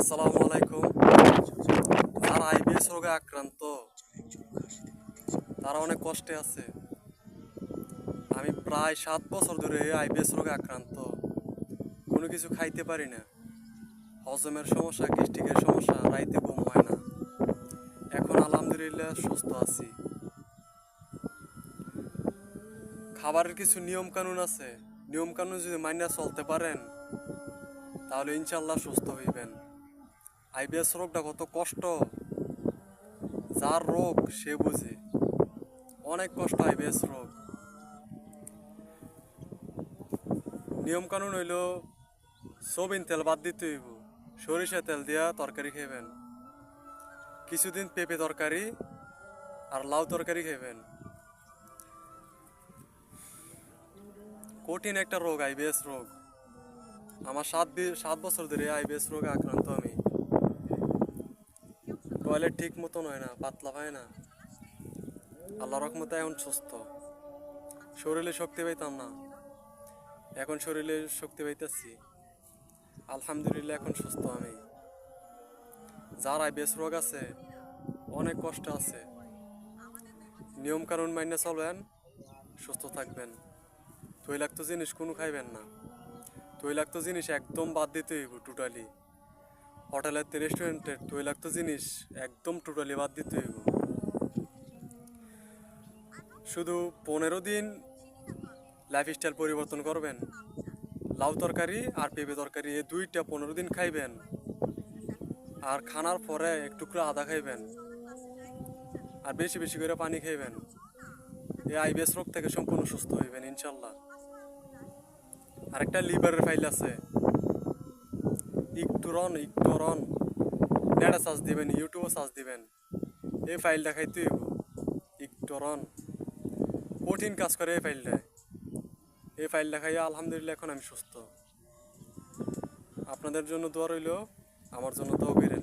আসসালামু আলাইকুম। যারা আইবিএস রোগে আক্রান্ত তারা অনেক কষ্টে আছে। আমি প্রায় 7 বছর ধরে আইবিএস রোগে আক্রান্ত। কোনো কিছু খাইতে পারি না, হজমের সমস্যা, গ্যাস্ট্রিকের সমস্যা, রাইতে ঘুম হয় না। এখন আলহামদুলিল্লাহ সুস্থ আছি। খাবারের কিছু নিয়ম কানুন আছে, নিয়ম কানুন যদি মাইনা চলতে পারেন তাহলে ইনশাল্লাহ সুস্থ হইবেন। আইবিএস রোগটা কত কষ্ট, যার রোগ সে বুঝে। অনেক কষ্ট আইবিএস রোগ। নিয়ম কানুন হইল সবিন তেল বাদ দিতে হইব, সরিষা তেল দিয়া তরকারি খাইবেন। কিছুদিন পেঁপে তরকারি আর লাউ তরকারি খাইবেন। কঠিন একটা রোগ আইবিএস রোগ। আমার 7 বছর ধরে আইবিএস রোগে আক্রান্ত আমি। টয়লেট ঠিক মতন হয় না, পাতলা হয় না। আল্লাহ রহমতে এখন সুস্থ। শরীরে শক্তি পাইতাম না, এখন শরীরে শক্তি পাইতেছি। আলহামদুলিল্লাহ এখন সুস্থ আমি। যার আইবিএস রোগ আছে অনেক কষ্ট আছে। নিয়ম কানুন মাইনে চলবেন, সুস্থ থাকবেন। তৈলাক্ত জিনিস কোনো খাইবেন না। তৈলাক্ত জিনিস একদম বাদ দিতে হইব টোটালি। হোটেলের রেস্টুরেন্টের তৈলাক্ত জিনিস একদম টোটালি বাদ দিতে হইব। শুধু 15 দিন লাইফস্টাইল পরিবর্তন করবেন। লাউ তরকারি আর পেঁপে তরকারি এই দুইটা 15 দিন খাইবেন। আর খানার পরে এক টুকরা আদা খাইবেন, আর বেশি বেশি করে পানি খাইবেন। এই আইবিএস রোগ থেকে সম্পূর্ণ সুস্থ হইবেন ইনশাল্লাহ। আরেকটা লিভারের ফাইল আছে, ইকটরন নেটে সার্চ দিবেন, ইউটিউবে সার্চ দিবেন, এই ফাইলটা খাইতে হইব। ইকটরন কঠিন কাজ করে এই ফাইলটায়। এই ফাইলটা খাইয়া আলহামদুলিল্লাহ এখন আমি সুস্থ। আপনাদের জন্য দোয়া রইল, আমার জন্য দোয়া করেন।